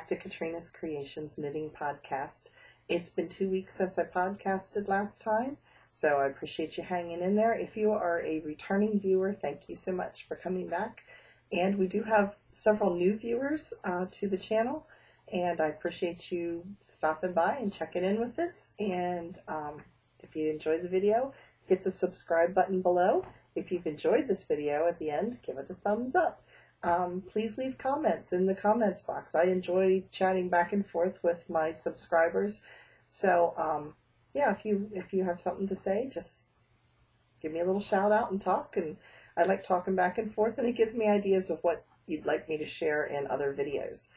back to Katrina's Creations Knitting Podcast. It's been 2 weeks since I podcasted last time, so I appreciate you hanging in there. If you are a returning viewer, thank you so much for coming back. And we do have several new viewers to the channel, and I appreciate you stopping by and checking in with this. And if you enjoyed the video, hit the subscribe button below. If you've enjoyed this video at the end, give it a thumbs up. Please leave comments in the comments box. I enjoy chatting back and forth with my subscribers. So yeah, if you have something to say, just give me a little shout out and talk. And I like talking back and forth, and it gives me ideas of what you'd like me to share in other videos.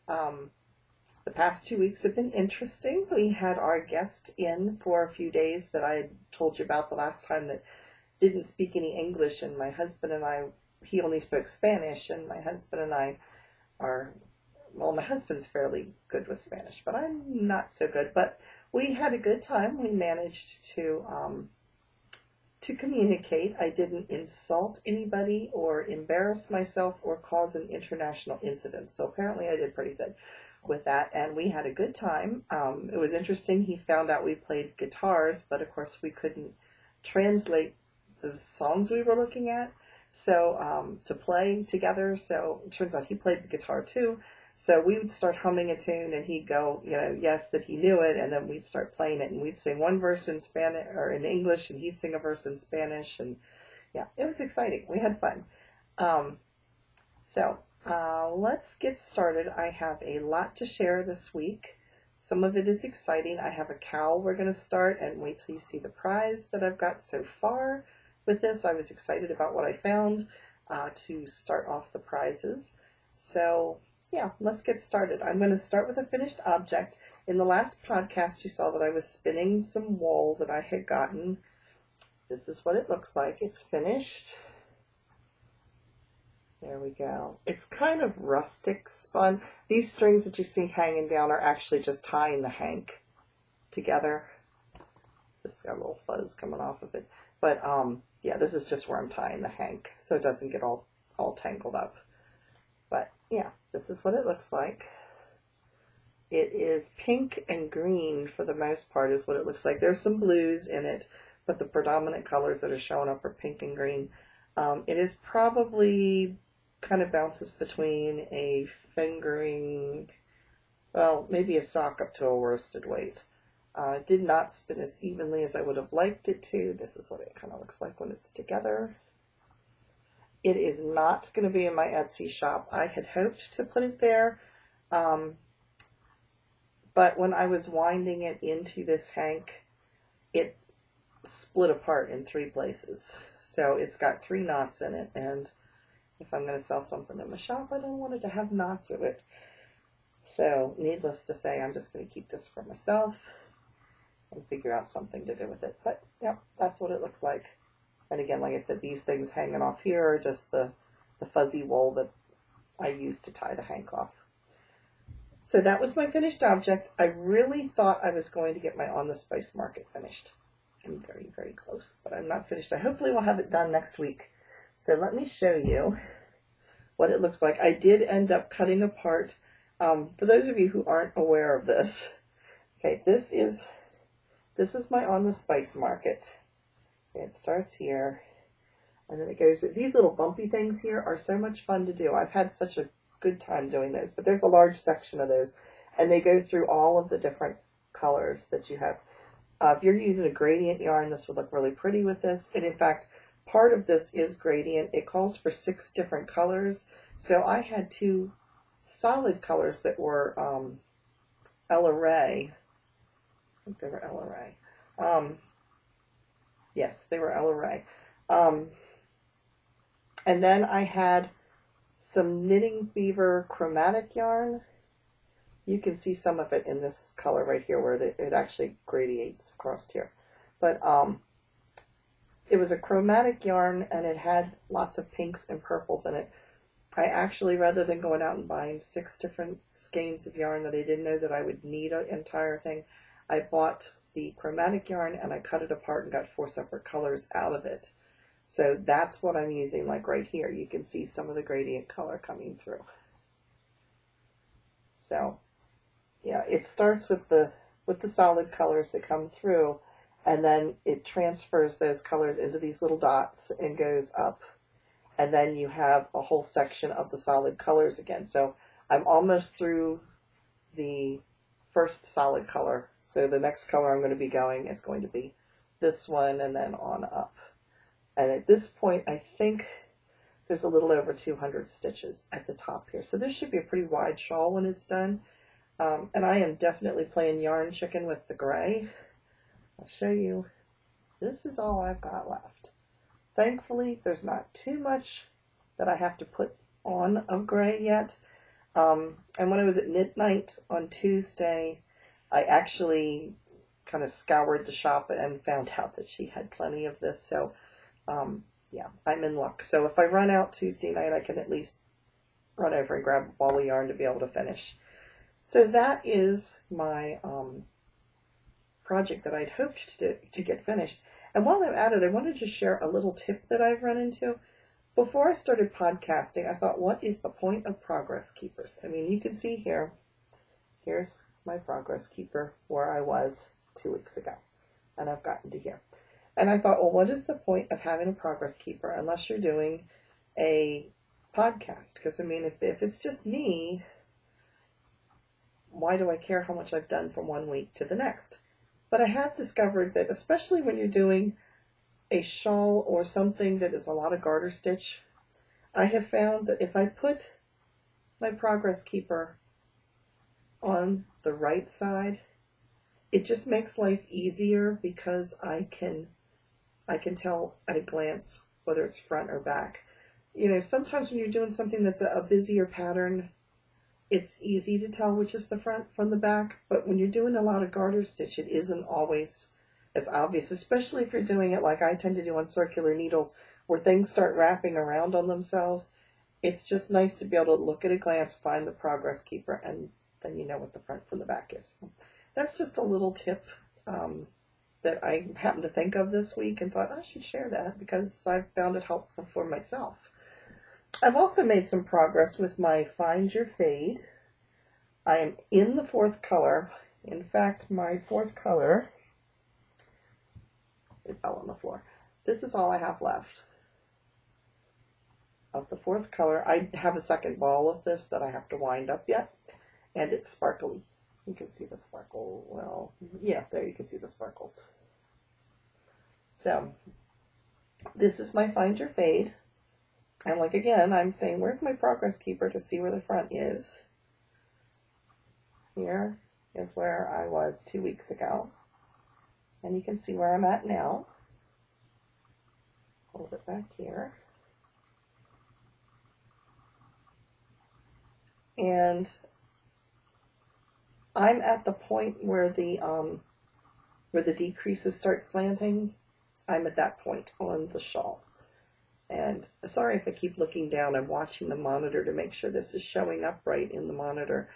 The past 2 weeks have been interesting. We had our guest in for a few days that I told you about the last time that didn't speak any English, and my husband and I, he only spoke Spanish, and my husband and I are, well, my husband's fairly good with Spanish, but I'm not so good. But we had a good time. We managed to communicate. I didn't insult anybody or embarrass myself or cause an international incident. So apparently I did pretty good with that, and we had a good time. It was interesting. He found out we played guitars, but of course we couldn't translate the songs we were looking at. So to play together, so it turns out he played the guitar too. So we would start humming a tune, and he'd go, you know, yes, that he knew it, and then we'd start playing it, and we'd sing one verse in Spanish or in English, and he'd sing a verse in Spanish, and yeah, it was exciting. We had fun. Let's get started. I have a lot to share this week. Some of it is exciting. I have a K.A.L we're going to start, and wait till you see the prize that I've got so far. With this, I was excited about what I found to start off the prizes. So yeah, let's get started. I'm going to start with a finished object. In the last podcast, you saw that I was spinning some wool that I had gotten. This is what it looks like. It's finished. There we go. It's kind of rustic spun. These strings that you see hanging down are actually just tying the hank together. This got a little fuzz coming off of it. But yeah, this is just where I'm tying the hank, so it doesn't get all tangled up. But yeah, this is what it looks like. It is pink and green for the most part is what it looks like. There's some blues in it, but the predominant colors that are showing up are pink and green. It is probably kind of bounces between a fingering, well, maybe a sock up to a worsted weight. It did not spin as evenly as I would have liked it to. This is what it kind of looks like when it's together. It is not going to be in my Etsy shop. I had hoped to put it there, but when I was winding it into this hank, it split apart in 3 places. So it's got 3 knots in it, and if I'm going to sell something in my shop, I don't want it to have knots with it. So needless to say, I'm just going to keep this for myself and figure out something to do with it. But yeah, that's what it looks like. And again, like I said, these things hanging off here are just the fuzzy wool that I used to tie the hank off. So that was my finished object. I really thought I was going to get my On the Spice Market finished. I'm very, very close, but I'm not finished. I hopefully will have it done next week. So let me show you what it looks like. I did end up cutting apart. For those of you who aren't aware of this, okay, this is my On the Spice Market. It starts here, and then it goes. These little bumpy things here are so much fun to do. I've had such a good time doing those, but there's a large section of those, and they go through all of the different colors that you have. If you're using a gradient yarn, this would look really pretty with this, and in fact, part of this is gradient. It calls for 6 different colors, so I had 2 solid colors that were Ella Ray. I think they were Ella Ray. Yes, they were Ella Ray. And then I had some Knitting Fever chromatic yarn. You can see some of it in this color right here where it actually gradiates across here. But it was a chromatic yarn, and it had lots of pinks and purples in it. I actually, rather than going out and buying 6 different skeins of yarn that I didn't know that I would need an entire thing, I bought the chromatic yarn and I cut it apart and got 4 separate colors out of it. So that's what I'm using, like right here. You can see some of the gradient color coming through. So yeah, it starts with the solid colors that come through, and then it transfers those colors into these little dots and goes up, and then you have a whole section of the solid colors again. So I'm almost through the first solid color. So the next color I'm going to be going is going to be this one, and then on up. And at this point, I think there's a little over 200 stitches at the top here. So this should be a pretty wide shawl when it's done. And I am definitely playing yarn chicken with the gray. I'll show you. This is all I've got left. Thankfully, there's not too much that I have to put on of gray yet. And when I was at knit night on Tuesday, I actually kind of scoured the shop and found out that she had plenty of this. So yeah, I'm in luck. So if I run out Tuesday night, I can at least run over and grab a ball of yarn to be able to finish. So that is my project that I'd hoped to get finished. And while I'm at it, I wanted to share a little tip that I've run into. Before I started podcasting, I thought, what is the point of progress keepers? I mean, you can see here, here's my progress keeper where I was 2 weeks ago. And I've gotten to here. And I thought, well, what is the point of having a progress keeper unless you're doing a podcast? Because, I mean, if it's just me, why do I care how much I've done from 1 week to the next? But I have discovered that, especially when you're doing a shawl or something that is a lot of garter stitch, I have found that if I put my progress keeper on the right side, it just makes life easier because I can tell at a glance whether it's front or back. You know, sometimes when you're doing something that's a busier pattern, it's easy to tell which is the front from the back, but when you're doing a lot of garter stitch, it isn't always as obvious, especially if you're doing it like I tend to do on circular needles, where things start wrapping around on themselves. It's just nice to be able to look at a glance, find the progress keeper, and then you know what the front from the back is. That's just a little tip that I happened to think of this week and thought I should share that because I've found it helpful for myself. I've also made some progress with my Find Your Fade. I am in the 4th color. In fact, my 4th color, it fell on the floor. This is all I have left of the 4th color. I have a second ball of this that I have to wind up yet, and it's sparkly. You can see the sparkle. Well, yeah, there you can see the sparkles. So this is my Find Your Fade. And like again, I'm saying, where's my progress keeper to see where the front is? Here is where I was 2 weeks ago. And you can see where I'm at now. Hold it back here. And I'm at the point where the decreases start slanting. I'm at that point on the shawl. And sorry if I keep looking down. I'm watching the monitor to make sure this is showing up right in the monitor.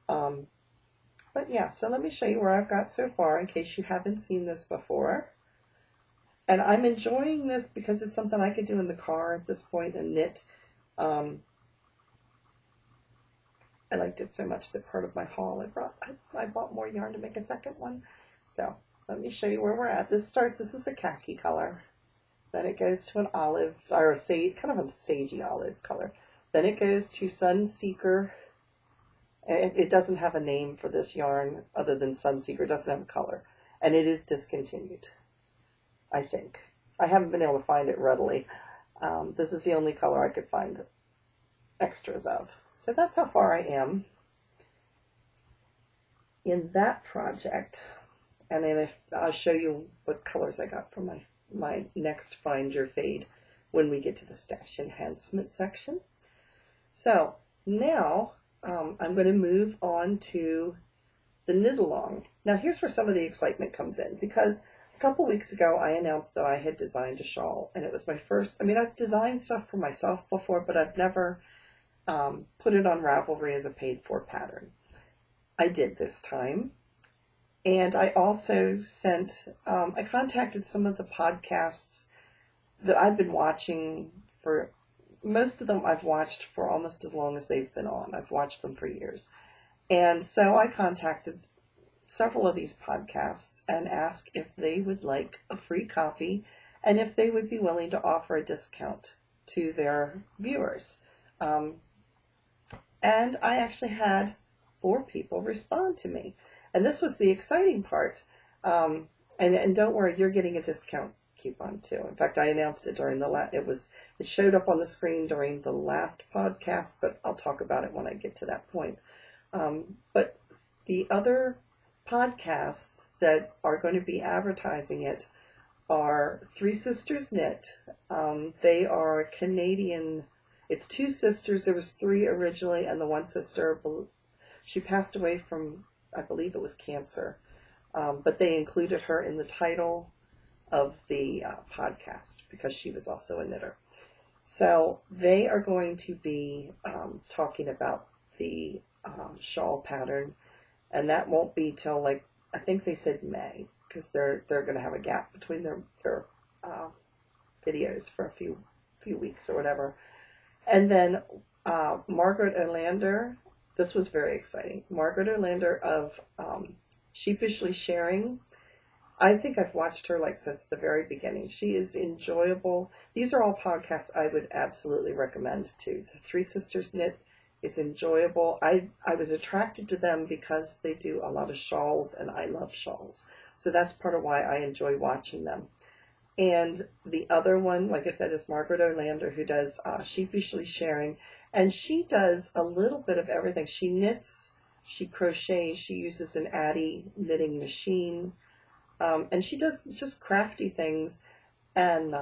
But yeah, so let me show you where I've got so far in case you haven't seen this before. And I'm enjoying this because it's something I could do in the car at this point and knit. I liked it so much that part of my haul I bought more yarn to make a second one. So let me show you where we're at. This is a khaki color. Then it goes to an olive, or a sage, kind of a sagey olive color. Then it goes to Sunseeker. It doesn't have a name for this yarn other than Sunseeker. It doesn't have a color. And it is discontinued, I think. I haven't been able to find it readily. This is the only color I could find extras of. So that's how far I am in that project. And then I'll show you what colors I got from my next Find Your Fade when we get to the stash enhancement section. So now I'm going to move on to the knit along. Now here's where some of the excitement comes in, because a couple weeks ago I announced that I had designed a shawl, and it was my first. I mean, I've designed stuff for myself before, but I've never put it on Ravelry as a paid-for pattern. I did this time. And I also I contacted some of the podcasts that I've been watching most of them I've watched for almost as long as they've been on. I've watched them for years. And so I contacted several of these podcasts and asked if they would like a free copy and if they would be willing to offer a discount to their viewers. And I actually had 4 people respond to me. And this was the exciting part. And don't worry, you're getting a discount coupon too. In fact, I announced it during it showed up on the screen during the last podcast, but I'll talk about it when I get to that point. But the other podcasts that are going to be advertising it are Three Sisters Knit. They are Canadian. It's 2 sisters. There was 3 originally, and the one sister, she passed away from, I believe it was cancer. But they included her in the title of the podcast because she was also a knitter. So they are going to be talking about the shawl pattern, and that won't be till, like, I think they said May, because they're going to have a gap between their videos for a few weeks or whatever. And then Margaret Olander, this was very exciting. Margaret Olander of Sheepishly Sharing. I think I've watched her like since the very beginning. She is enjoyable. These are all podcasts I would absolutely recommend too. The Three Sisters Knit is enjoyable. I was attracted to them because they do a lot of shawls, and I love shawls. So that's part of why I enjoy watching them. And the other one, like I said, is Margaret Olander, who does Sheepishly Sharing. And she does a little bit of everything. She knits, she crochets, she uses an Addy knitting machine. And she does just crafty things. And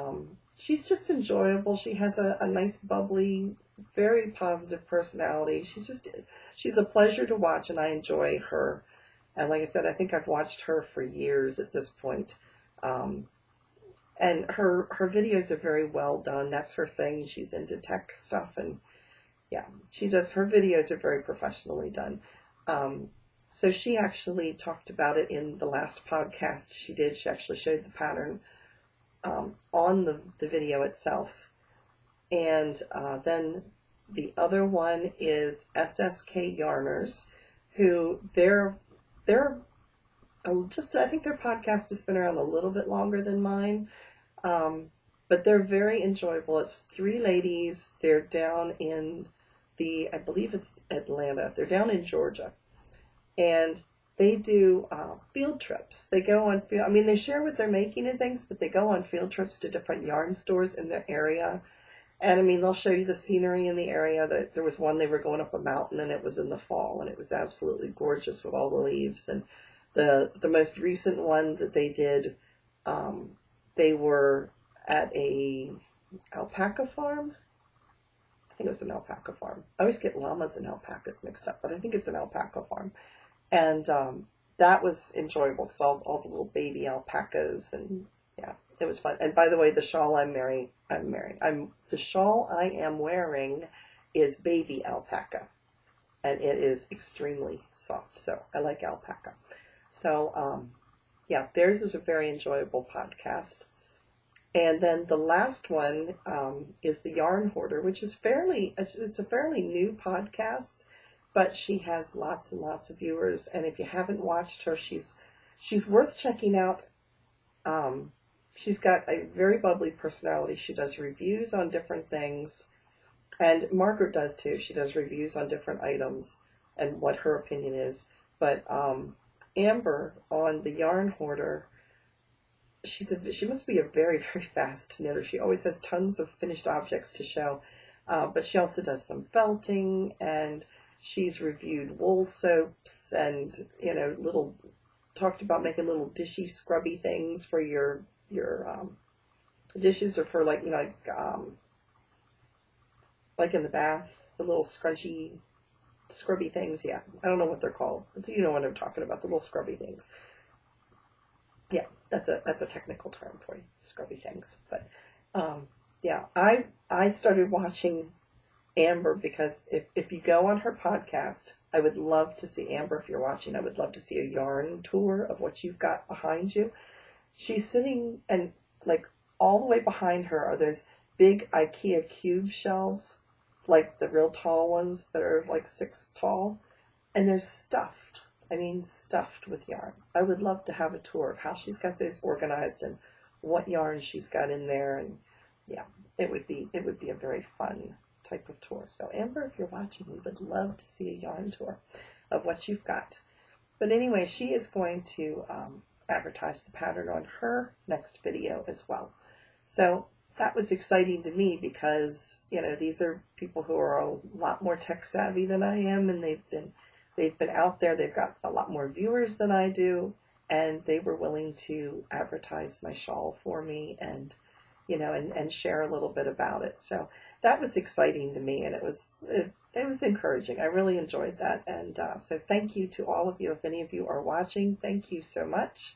she's just enjoyable. She has a nice, bubbly, very positive personality. She's a pleasure to watch, and I enjoy her. And like I said, I think I've watched her for years at this point. And her videos are very well done. That's her thing. She's into tech stuff, and yeah, her videos are very professionally done. So she actually talked about it in the last podcast she did. She actually showed the pattern on the video itself. And then the other one is SSK Yarners, who I think their podcast has been around a little bit longer than mine, but they're very enjoyable. It's 3 ladies. They're down in I believe it's Atlanta. They're down in Georgia, and they do field trips. They go on they share what they're making and things, but they go on field trips to different yarn stores in their area. And they'll show you the scenery in the area. There was one, they were going up a mountain, and it was in the fall, and it was absolutely gorgeous with all the leaves. And the most recent one that they did, they were at a alpaca farm. I think it was an alpaca farm. I always get llamas and alpacas mixed up, but I think it's an alpaca farm. And that was enjoyable. Saw all the little baby alpacas, and yeah, it was fun. And by the way, the shawl the shawl I am wearing is baby alpaca, and it is extremely soft. So I like alpaca. So yeah, theirs is a very enjoyable podcast. And then the last one is the Yarn Hoarder, which is it's a fairly new podcast, but she has lots and lots of viewers. And if you haven't watched her, she's worth checking out. She's got a very bubbly personality. She does reviews on different things, and Margaret does too. She does reviews on different items and what her opinion is. But Amber on the Yarn Hoarder, she must be a very, very fast knitter. She always has tons of finished objects to show, but she also does some felting, and she's reviewed wool soaps, and talked about making little dishy scrubby things for your dishes, or for like in the bath, the little scrunchy scrubby things. Yeah, I don't know what they're called, but you know what I'm talking about, the little scrubby things. Yeah, that's a technical term for you, scrubby things. But yeah, I started watching Amber because if you go on her podcast, I would love to see Amber. If you're watching, I would love to see a yarn tour of what you've got behind you. She's sitting, and like all the way behind her are those big IKEA cube shelves, like the real tall ones that are like 6 tall. And they're stuffed. I mean, stuffed with yarn. I would love to have a tour of how she's got those organized and what yarn she's got in there. And yeah, it would be a very fun type of tour. So Amber, if you're watching, we would love to see a yarn tour of what you've got. But anyway, she is going to advertise the pattern on her next video as well. So that was exciting to me because, you know, these are people who are a lot more tech savvy than I am, and they've been out there. They've got a lot more viewers than I do, and they were willing to advertise my shawl for me and, you know, and share a little bit about it. So that was exciting to me, and it was encouraging. I really enjoyed that. And so thank you to all of you. If any of you are watching, thank you so much.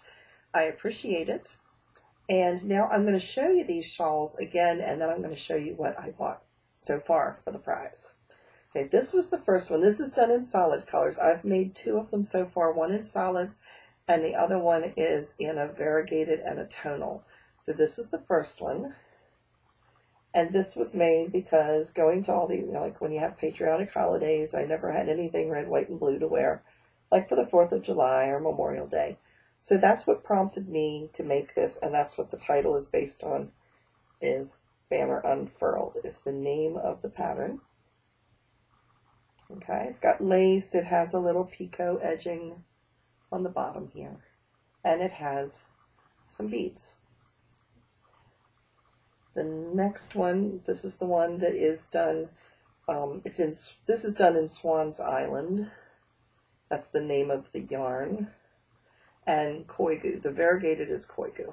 I appreciate it. And now I'm going to show you these shawls again, and then I'm going to show you what I bought so far for the prize. Okay, this was the first one. This is done in solid colors. I've made 2 of them so far, one in solids, and the other one is in a variegated and a tonal. So this is the first one. And this was made because going to all the, you know, like when you have patriotic holidays, I never had anything red, white, and blue to wear, like for the 4th of July or Memorial Day. So that's what prompted me to make this, and that's what the title is based on, is Banner Unfurled is the name of the pattern. Okay, it's got lace, it has a little picot edging on the bottom here, and it has some beads. The next one, this is the one that is done, this is done in Swan's Island. That's the name of the yarn. And koigu, the variegated is koigu.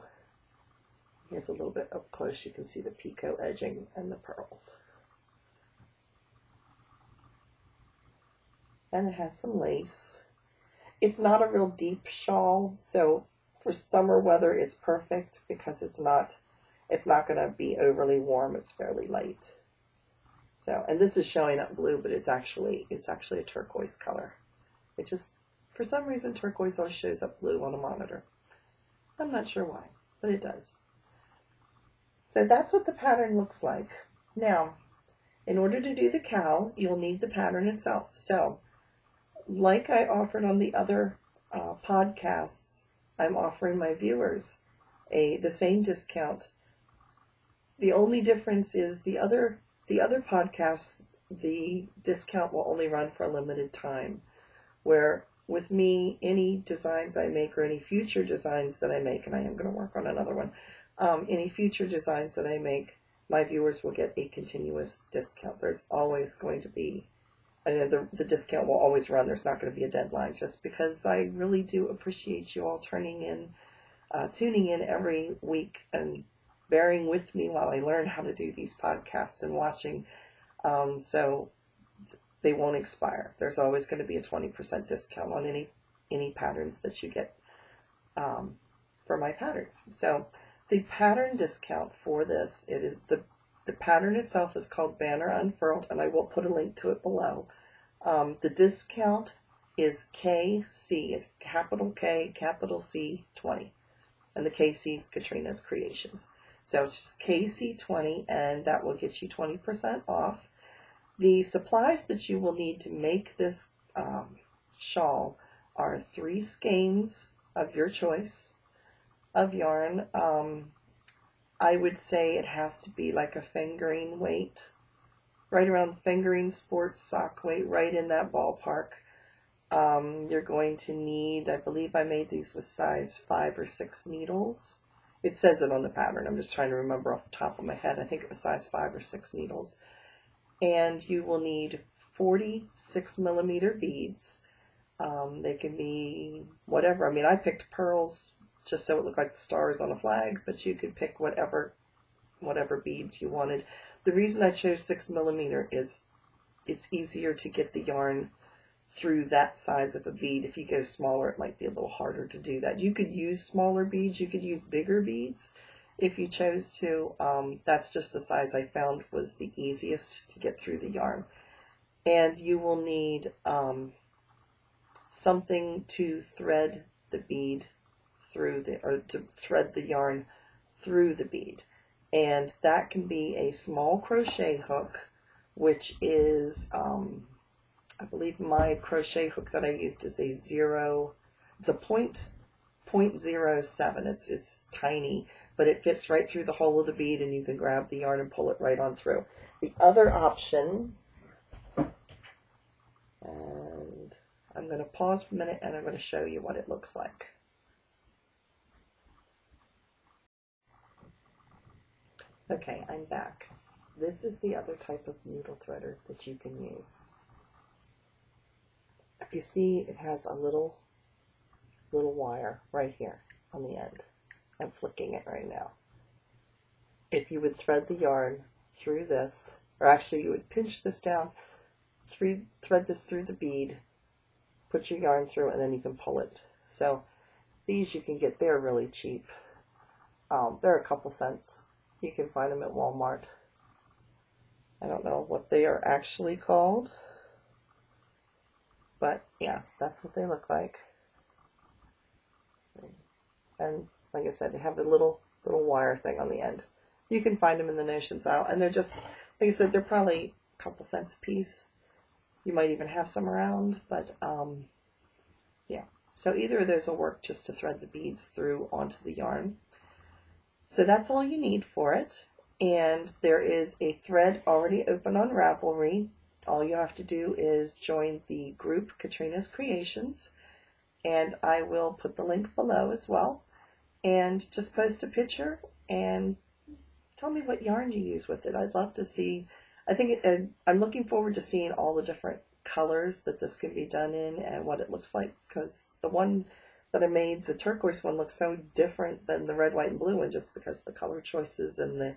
Here's a little bit up close, you can see the picot edging and the pearls. And it has some lace. It's not a real deep shawl, so for summer weather it's perfect because it's not going to be overly warm. It's fairly light. So, and this is showing up blue, but it's actually a turquoise color. It just, for some reason, turquoise always shows up blue on a monitor. I'm not sure why, but it does. So that's what the pattern looks like. Now, in order to do the K.A.L, you'll need the pattern itself. So, like I offered on the other podcasts, I'm offering my viewers the same discount. The only difference is the other podcasts, the discount will only run for a limited time, where with me, any designs I make or any future designs that I make, and I am going to work on another one, any future designs that I make, my viewers will get a continuous discount. There's always going to be, the discount will always run. There's not going to be a deadline, just because I really do appreciate you all tuning in every week and bearing with me while I learn how to do these podcasts and watching. So they won't expire. There's always going to be a 20% discount on any patterns that you get for my patterns. So the pattern discount for this, it is the pattern itself is called Banner Unfurled, and I will put a link to it below. The discount is KC, it's capital K, capital C 20, and the KC is Katrina's Creations. So it's just KC 20, and that will get you 20% off. The supplies that you will need to make this shawl are 3 skeins of your choice of yarn. I would say it has to be like a fingering weight, right around fingering sports sock weight, right in that ballpark. You're going to need, I believe I made these with size 5 or 6 needles. It says it on the pattern. I'm just trying to remember off the top of my head. I think it was size 5 or 6 needles. And you will need 46 millimeter beads. They can be whatever. I mean, I picked pearls just so it looked like the stars on a flag, but you could pick whatever beads you wanted. The reason I chose 6 millimeter is it's easier to get the yarn through that size of a bead. If you go smaller, it might be a little harder to do that. You could use smaller beads, you could use bigger beads if you chose to. That's just the size I found was the easiest to get through the yarn. And you will need something to thread the bead through or to thread the yarn through the bead. And that can be a small crochet hook, which is I believe my crochet hook that I used is a it's a .07. It's tiny, but it fits right through the hole of the bead, and you can grab the yarn and pull it right on through. The other option, and I'm going to pause for a minute and I'm going to show you what it looks like. Okay, I'm back. This is the other type of needle threader that you can use. If you see, it has a little wire right here on the end. I'm flicking it right now. If you would thread the yarn through this, or actually you would pinch this down, thread this through the bead, put your yarn through, and then you can pull it. So these you can get, they're really cheap. They're a couple cents. You can find them at Walmart. I don't know what they are actually called, but yeah, that's what they look like. And like I said, they have a little wire thing on the end. You can find them in the notions aisle, and they're just, like I said, they're probably a couple cents a piece. You might even have some around, but yeah. So either of those will work just to thread the beads through onto the yarn. So that's all you need for it. And there is a thread already open on Ravelry. All you have to do is join the group Katrina's Creations, and I will put the link below as well. And just post a picture and tell me what yarn you use with it. I'd love to see. I'm looking forward to seeing all the different colors that this can be done in and what it looks like, because the one that I made, the turquoise one, looks so different than the red, white, and blue one, just because the color choices and the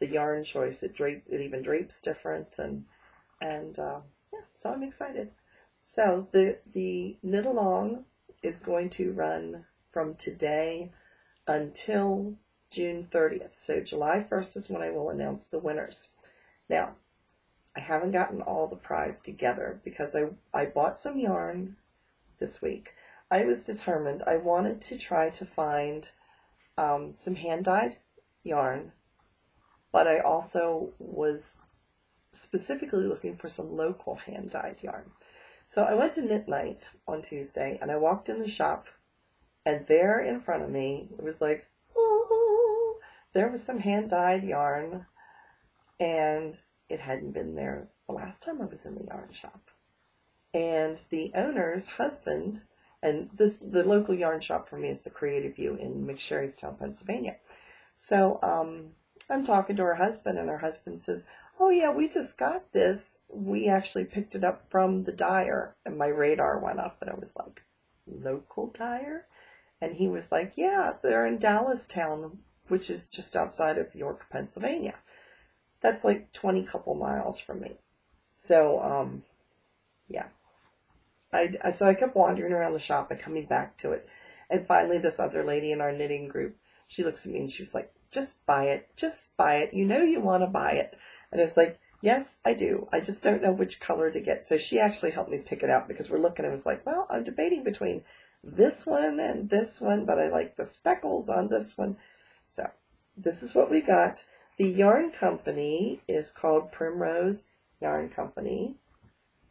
yarn choice. It even drapes different, and yeah, so I'm excited. So the knit along is going to run from today until June 30th. So July 1st is when I will announce the winners. Now, I haven't gotten all the prize together because I bought some yarn this week. I was determined. I wanted to try to find some hand-dyed yarn, but I also was specifically looking for some local hand-dyed yarn. So I went to Knit Night on Tuesday, and I walked in the shop, and there in front of me, it was like, oh, there was some hand-dyed yarn, and it hadn't been there the last time I was in the yarn shop. And the owner's husband, and the local yarn shop for me is the Creative View in McSherrystown, Pennsylvania. So I'm talking to her husband, and her husband says, oh yeah, we just got this. We actually picked it up from the dyer. And my radar went up, and I was like, local dyer? And he was like, yeah, they're in Dallastown, which is just outside of York, Pennsylvania. That's like 20 couple miles from me. So, yeah. So I kept wandering around the shop and coming back to it. And finally, this other lady in our knitting group, she looks at me and she was like, just buy it. Just buy it. You know you want to buy it. And I was like, yes, I do. I just don't know which color to get. So she actually helped me pick it out, because we're looking and I was like, well, I'm debating between this one and this one, but I like the speckles on this one. So this is what we got. The yarn company is called Primrose Yarn Company.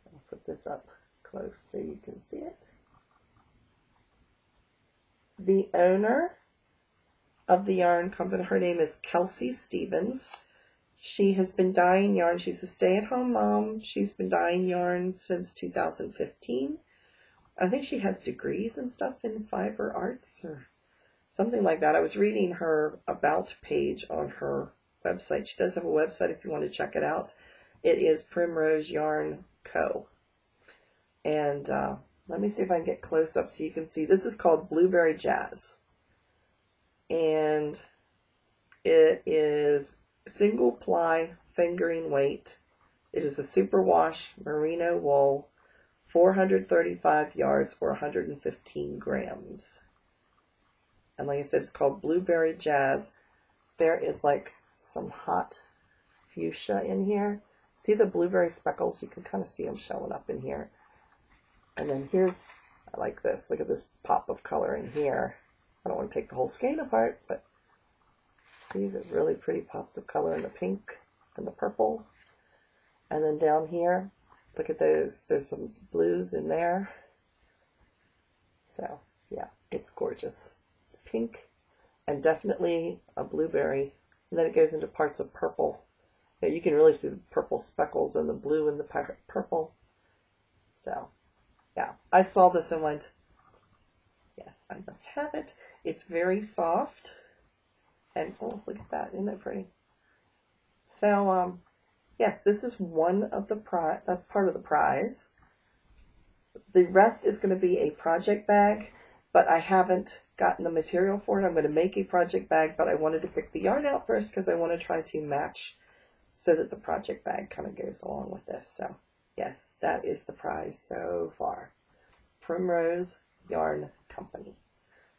I'll put this up close so you can see it. The owner of the yarn company, her name is Kelsey Stevens. She has been dyeing yarn. She's a stay-at-home mom. She's been dyeing yarn since 2015. I think she has degrees and stuff in fiber arts or something like that. I was reading her about page on her website. She does have a website if you want to check it out. It is Primrose Yarn Co. And let me see if I can get close up so you can see. This is called Blueberry Jazz. And it is single ply fingering weight. It is a superwash merino wool, 435 yards or 115 grams. And like I said, it's called Blueberry Jazz. There is like some hot fuchsia in here. See the blueberry speckles? You can kind of see them showing up in here. And then here's, I like this. Look at this pop of color in here. I don't want to take the whole skein apart, but see the really pretty pops of color in the pink and the purple. And then down here, Look at those. There's some blues in there. So, yeah, it's gorgeous. It's pink and definitely a blueberry. And then it goes into parts of purple. Yeah, you can really see the purple speckles and the blue and the purple. So, yeah, I saw this and went, yes, I must have it. It's very soft. And, oh, look at that. Isn't that pretty? So, yes, this is one of the prize. That's part of the prize. The rest is going to be a project bag, but I haven't gotten the material for it. I'm going to make a project bag, but I wanted to pick the yarn out first because I want to try to match so that the project bag kind of goes along with this. So, yes, that is the prize so far. Primrose Yarn Company.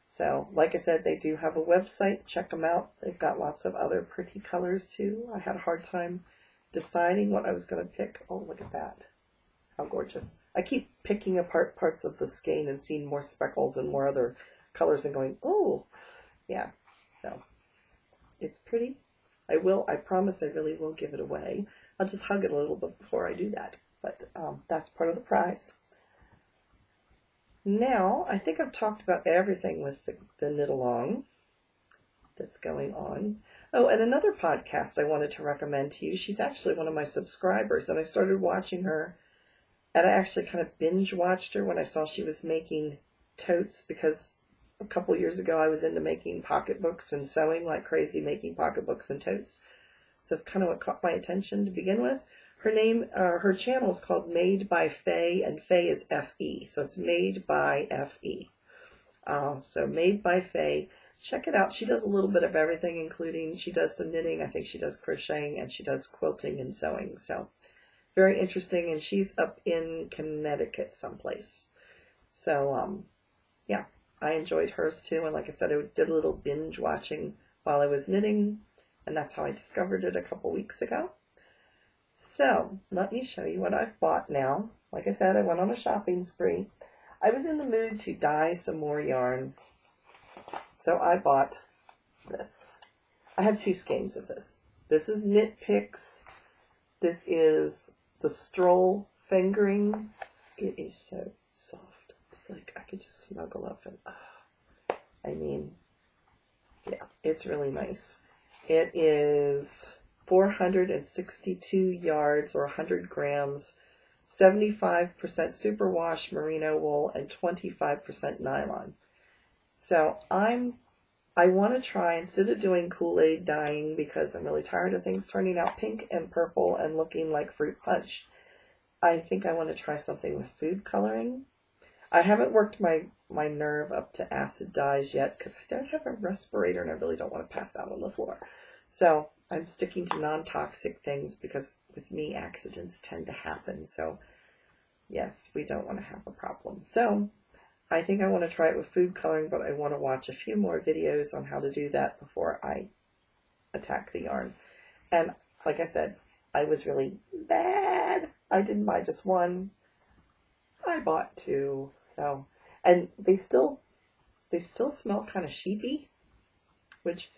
So, like I said, they do have a website. Check them out. They've got lots of other pretty colors, too. I had a hard time deciding what I was going to pick. Oh, look at that. How gorgeous. I keep picking apart parts of the skein and seeing more speckles and more other colors and going, oh, yeah. So, it's pretty. I promise I really will give it away. I'll just hug it a little bit before I do that. But that's part of the prize. Now, I think I've talked about everything with the knit along that's going on. Oh, and another podcast I wanted to recommend to you. She's actually one of my subscribers, and I started watching her, and I actually kind of binge watched her when I saw she was making totes, because a couple years ago I was into making pocketbooks and sewing like crazy, making pocketbooks and totes. So that's kind of what caught my attention to begin with. Her channel is called Made by Faye, and Faye is F-E, so it's Made by F-E. So Made by Faye. Check it out. She does a little bit of everything, including she does some knitting, I think she does crocheting, and she does quilting and sewing. So very interesting, and she's up in Connecticut someplace. So, yeah, I enjoyed hers too, and like I said, I did a little binge watching while I was knitting, and that's how I discovered it a couple weeks ago. So, let me show you what I've bought now. Like I said, I went on a shopping spree. I was in the mood to dye some more yarn, so I bought this. I have two skeins of this. This is Knit Picks. This is the Stroll Fingering. It is so soft. It's like I could just snuggle up and, I mean, yeah, it's really nice. It is 462 yards or 100 grams, 75% superwash merino wool, and 25% nylon. So I want to try, instead of doing Kool-Aid dyeing, because I'm really tired of things turning out pink and purple and looking like fruit punch, I think I want to try something with food coloring. I haven't worked my nerve up to acid dyes yet because I don't have a respirator and I really don't want to pass out on the floor. So I'm sticking to non-toxic things because with me accidents tend to happen. So yes, we don't want to have a problem. So I think I want to try it with food coloring, but I want to watch a few more videos on how to do that before I attack the yarn. And like I said, I was really bad. I didn't buy just one. I bought two. So, and they still smell kind of sheepy, which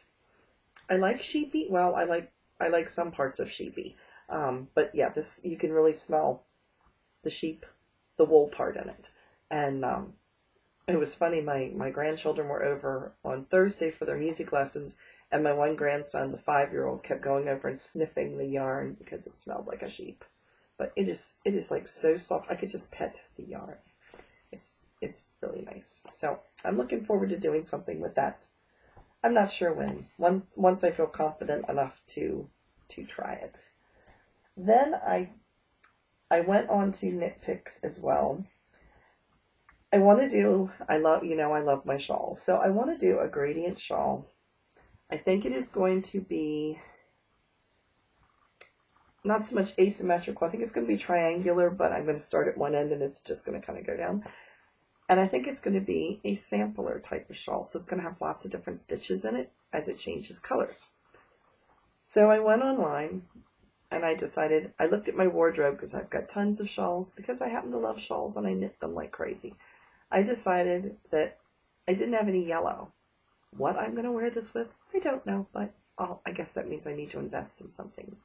I like sheepy. Well, I like some parts of sheepy. But yeah, this, you can really smell the sheep, the wool part in it. And it was funny, my grandchildren were over on Thursday for their music lessons, and my one grandson, the 5-year-old, kept going over and sniffing the yarn because it smelled like a sheep. But it is like so soft. I could just pet the yarn. It's really nice. So I'm looking forward to doing something with that. I'm not sure when. Once I feel confident enough to try it. Then I went on to Knit Picks as well. I love my shawls. So I want to do a gradient shawl. I think it is going to be not so much asymmetrical. I think it's going to be triangular, but I'm going to start at one end and it's just going to kind of go down. And I think it's going to be a sampler type of shawl. So it's going to have lots of different stitches in it as it changes colors. So I went online and I decided, I looked at my wardrobe because I've got tons of shawls because I happen to love shawls and I knit them like crazy. I decided that I didn't have any yellow. What I'm going to wear this with, I don't know, but I guess that means I need to invest in something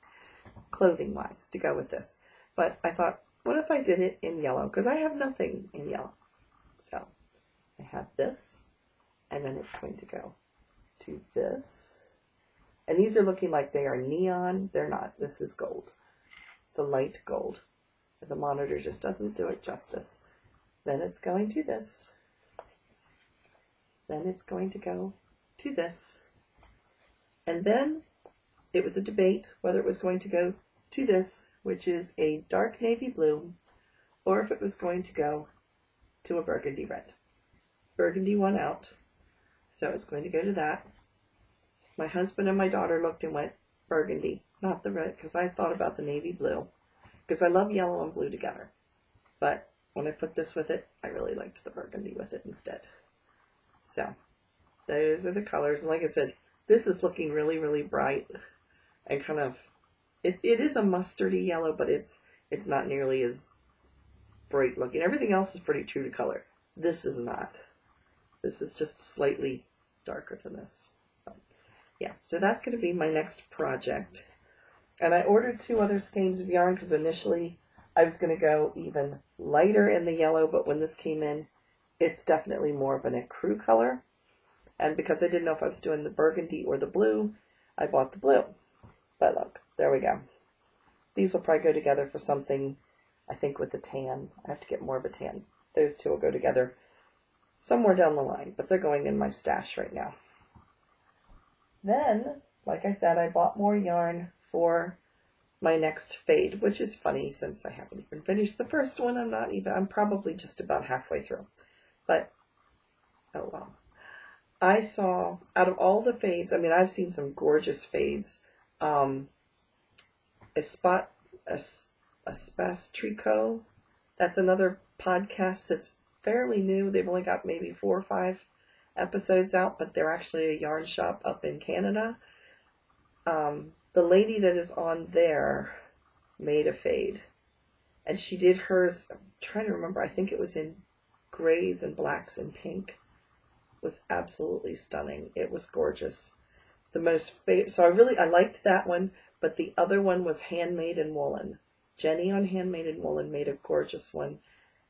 clothing-wise to go with this. But I thought, what if I did it in yellow? Because I have nothing in yellow. So I have this, and then it's going to go to this. And these are looking like they are neon. They're not. This is gold. It's a light gold. The monitor just doesn't do it justice. Then it's going to this. Then it's going to go to this. And then it was a debate whether it was going to go to this, which is a dark navy blue, or if it was going to go to a burgundy red. Burgundy won out, so it's going to go to that. My husband and my daughter looked and went, burgundy, not the red, because I thought about the navy blue, because I love yellow and blue together. But when I put this with it, I really liked the burgundy with it instead. So those are the colors. And like I said, this is looking really, really bright and kind of, it is a mustardy yellow, but it's not nearly as bright looking. Everything else is pretty true to color. This is not. This is just slightly darker than this. But yeah, so that's going to be my next project. And I ordered 2 other skeins of yarn because initially I was going to go even lighter in the yellow, but when this came in, it's definitely more of an ecru color. And because I didn't know if I was doing the burgundy or the blue, I bought the blue. But look, there we go. These will probably go together for something, I think, with the tan. I have to get more of a tan. Those 2 will go together somewhere down the line, but they're going in my stash right now. Then, like I said, I bought more yarn for my next fade, which is funny since I haven't even finished the first one. I'm probably just about halfway through. But, oh well. I saw, out of all the fades, I mean, I've seen some gorgeous fades. Espace Tricot. That's another podcast that's fairly new. They've only got maybe 4 or 5 episodes out, but they're actually a yarn shop up in Canada. The lady that is on there made a fade, and she did hers, I'm trying to remember, I think it was in grays and blacks and pink. It was absolutely stunning. It was gorgeous. So I liked that one, but the other one was Handmade in Woolen. Jenny on Handmade in Woolen made a gorgeous one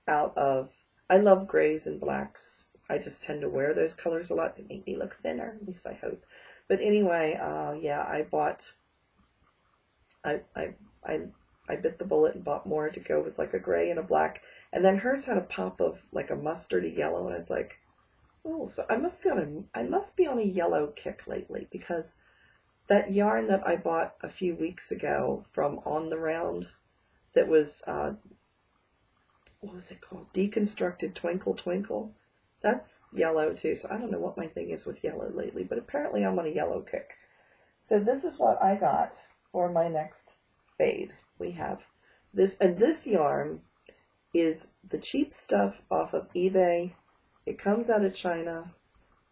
out of, I love grays and blacks. I just tend to wear those colors a lot. They make me look thinner, at least I hope. But anyway, yeah, I bit the bullet and bought more to go with like a gray and a black. And then hers had a pop of like a mustardy yellow, and I was like, oh, so I must be on a yellow kick lately, because that yarn that I bought a few weeks ago from On the Round, that was what was it called? Deconstructed Twinkle Twinkle. That's yellow too. So I don't know what my thing is with yellow lately, but apparently I'm on a yellow kick. So this is what I got for my next fade. We have this, and this yarn is the cheap stuff off of eBay. It comes out of China,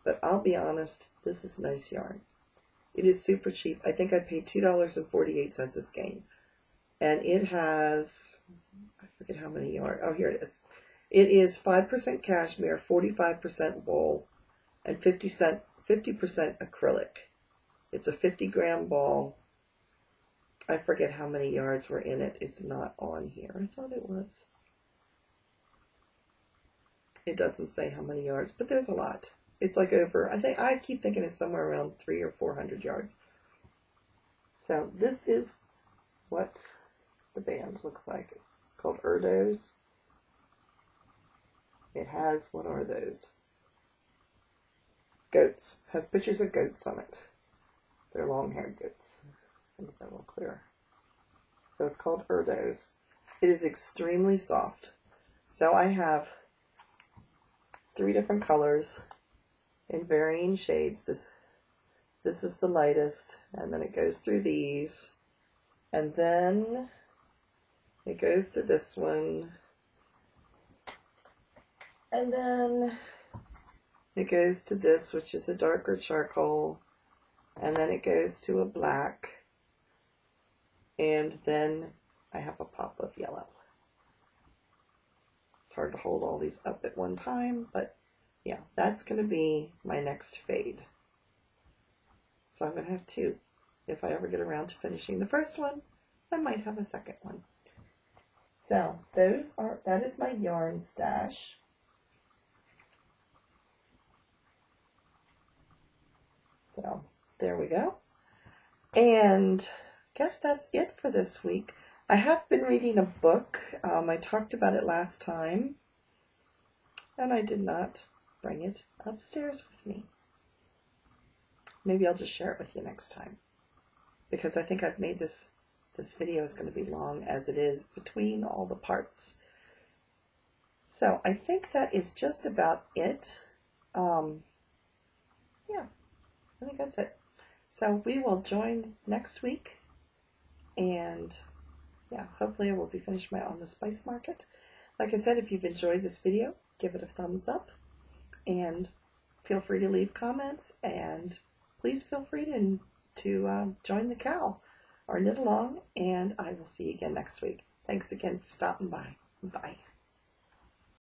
but I'll be honest, this is nice yarn. It is super cheap. I think I paid $2.48 a skein. And it has, I forget how many yarn. Oh, here it is. It is 5% cashmere, 45% wool, and 50% acrylic. It's a 50-gram ball. I forget how many yards were in it. It's not on here. I thought it was. It doesn't say how many yards, but there's a lot. It's like over, I keep thinking it's somewhere around 300 or 400 yards. So this is what the band looks like. It's called Erdos. It has, what are those? Goats. It has pictures of goats on it. They're long-haired goats. Let's make that a little clearer. So it's called Erdos. It is extremely soft. So I have 3 different colors in varying shades. This is the lightest, and then it goes through these, and then it goes to this one, and then it goes to this, which is a darker charcoal, and then it goes to a black, and then I have a pop of yellow. It's hard to hold all these up at one time, but yeah, that's going to be my next fade. So I'm going to have 2. If I ever get around to finishing the first one, I might have a second one. So that is my yarn stash. So there we go. And I guess that's it for this week. I have been reading a book. I talked about it last time, and I did not bring it upstairs with me. Maybe I'll just share it with you next time, because I think I've made this video is going to be long as it is between all the parts. So I think that is just about it. Yeah, I think that's it. So we will join next week, and yeah, hopefully I will be finished on the spice market. Like I said, if you've enjoyed this video, give it a thumbs up, and feel free to leave comments, and please feel free to join the K.A.L or knit along, and I will see you again next week. Thanks again for stopping by. Bye.